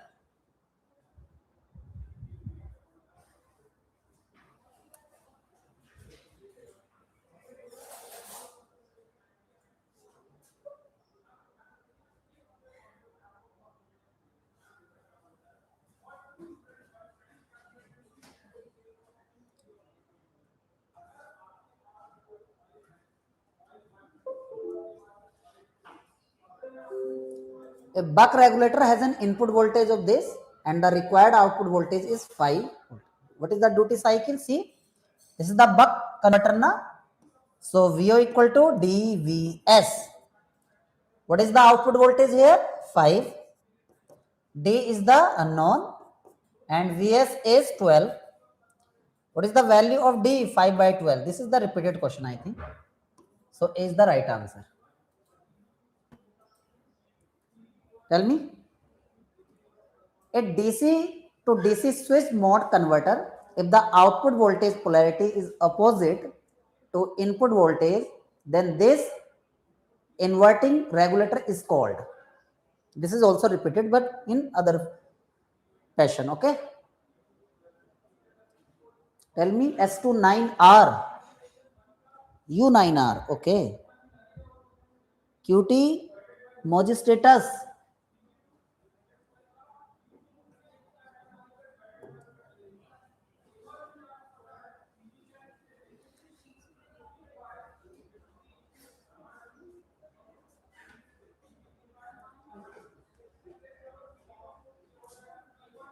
A buck regulator has an input voltage of this and the required output voltage is 5. What is the duty cycle? See, this is the buck converter na. So VO equal to dVs. What is the output voltage here? 5. D is the unknown and Vs is 12. What is the value of D? 5 by 12. This is the repeated question, I think. So A is the right answer. Tell me. A DC to DC switch mode converter, if the output voltage polarity is opposite to input voltage, then this inverting regulator is called. This is also repeated but in other fashion. Okay. Tell me S29R, U9R. Okay. QT, Moji status.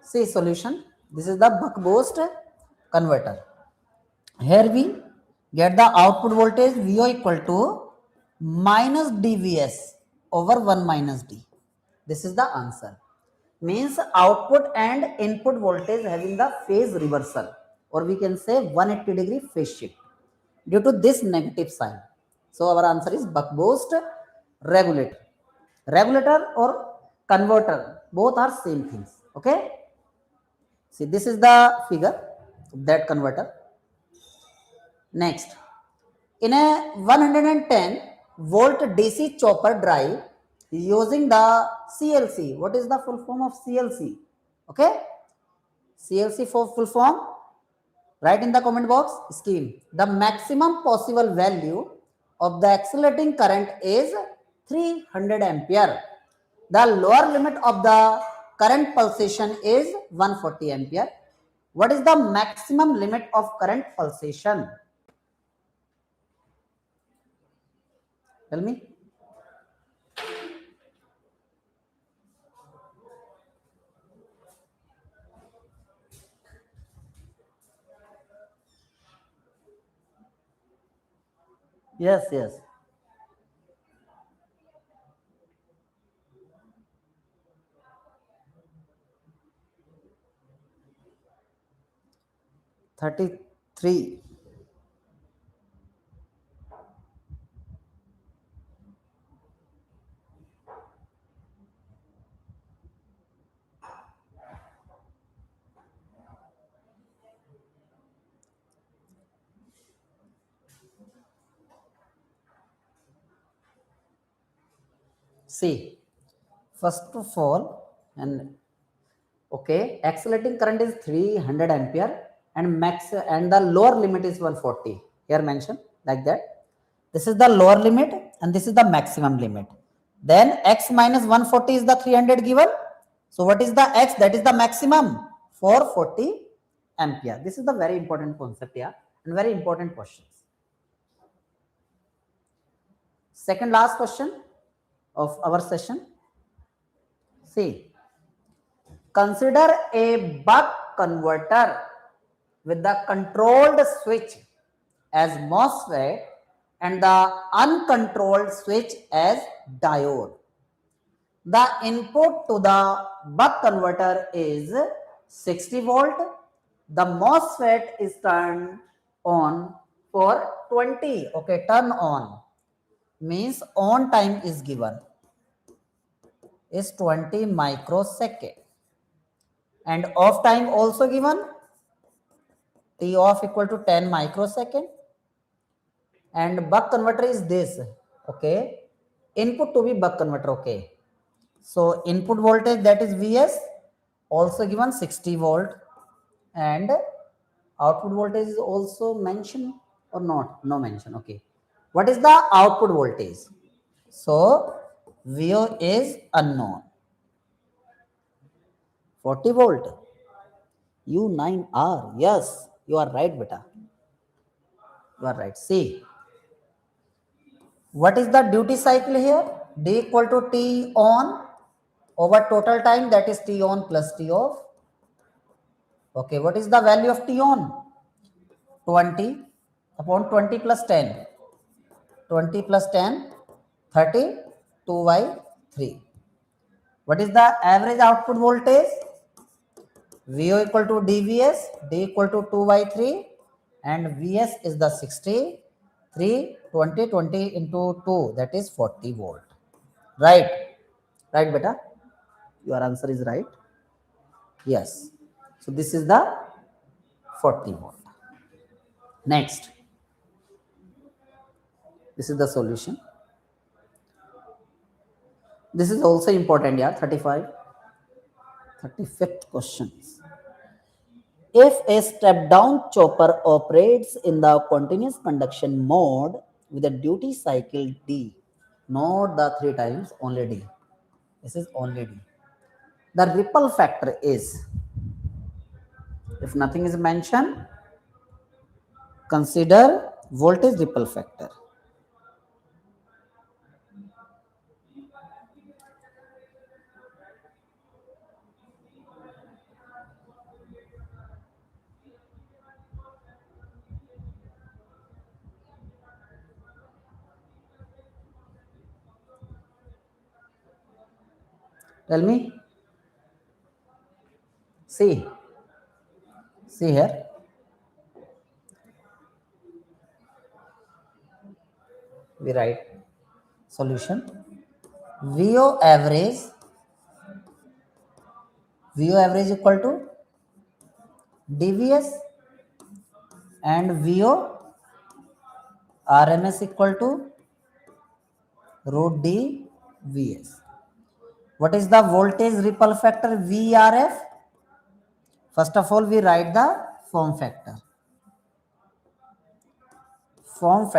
See solution. This is the buck boost converter. Here we get the output voltage VO equal to minus dVs over 1 minus D. This is the answer. Means output and input voltage having the phase reversal, or we can say 180-degree phase shift due to this negative sign. So our answer is buck boost regulator. Regulator or converter, both are same things. Okay. See, this is the figure of that converter. Next, in a 110 volt DC chopper drive using the CLC. What is the full form of CLC? Okay, CLC for full form. Write in the comment box. Scheme. The maximum possible value of the accelerating current is 300 ampere. The lower limit of the current pulsation is 140 ampere. What is the maximum limit of current pulsation? Tell me. Yes, yes. 33. See, first of all, and okay, accelerating current is 300 ampere and max, and the lower limit is 140. Here mentioned like that. This is the lower limit and this is the maximum limit. Then x minus 140 is the 300 given. So what is the x? That is the maximum, 440 ampere. This is the very important concept here and very important questions. Second last question of our session. See, consider a buck converter with the controlled switch as MOSFET and the uncontrolled switch as diode. The input to the buck converter is 60 volt. The MOSFET is turned on for 20. Okay, turn on means on time is given is 20 microsecond. And off time also given, T off equal to 10 microsecond. And buck converter is this, okay. Input to be buck converter, okay. So input voltage, that is Vs, also given 60 volt. And output voltage is also mentioned or not? No mention, okay. What is the output voltage? So VO is unknown. 40 volt. U9R. Yes, you are right, beta. You are right. See, what is the duty cycle here? D equal to T on over total time, that is T on plus T off. Okay, what is the value of T on? 20 upon 20 plus 10. 20 plus 10, 30, 2 by 3. What is the average output voltage? VO equal to dVs, D equal to 2 by 3, and Vs is the 60, 3, 20, 20 into 2, that is 40 volt. Right? Right, beta? Your answer is right. Yes. So this is the 40 volt. Next. This is the solution. This is also important, yeah, 35th questions. If a step-down chopper operates in the continuous conduction mode with a duty cycle D, note the 3 times only D. This is only D. The ripple factor is, if nothing is mentioned, consider voltage ripple factor. Tell me. See here. We write solution. VO average equal to dVs and VO RMS equal to root D Vs. What is the voltage ripple factor VRF? First of all, we write the form factor. Form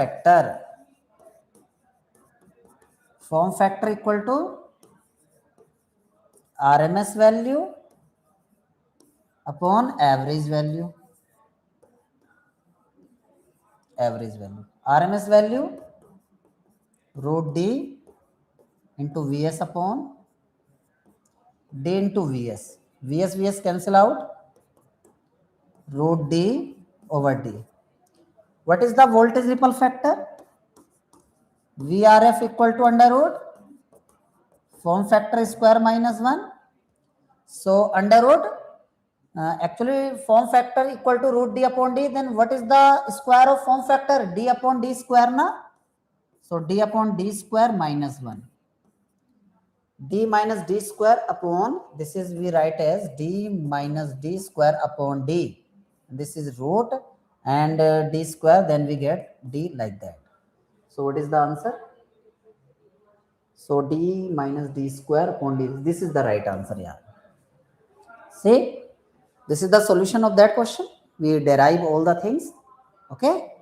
factor equal to RMS value upon average value. RMS value root D into Vs upon D into Vs. Vs cancel out. Root D over D. What is the voltage ripple factor? VRF equal to under root form factor square minus 1. So under root, actually form factor equal to root D upon D. Then what is the square of form factor? D upon D square na? So D upon D square minus 1. D minus D square upon, this is we write as D minus D square upon D. This is root and D square, then we get D like that. So what is the answer? So d minus d square upon d, this is the right answer. Yeah. See, this is the solution of that question. We derive all the things. Okay.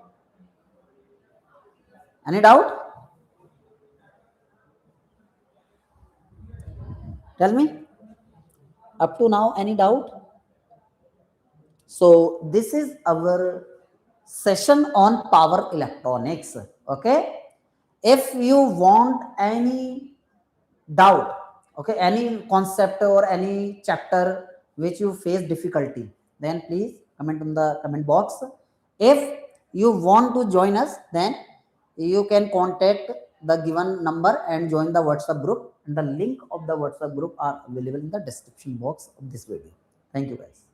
Any doubt? Tell me. Up to now, any doubt? So this is our session on power electronics. Okay. If you want any doubt, okay, any concept or any chapter which you face difficulty, then please comment in the comment box. If you want to join us, then you can contact the given number and join the WhatsApp group, and the link of the WhatsApp group are available in the description box of this video. Thank you guys.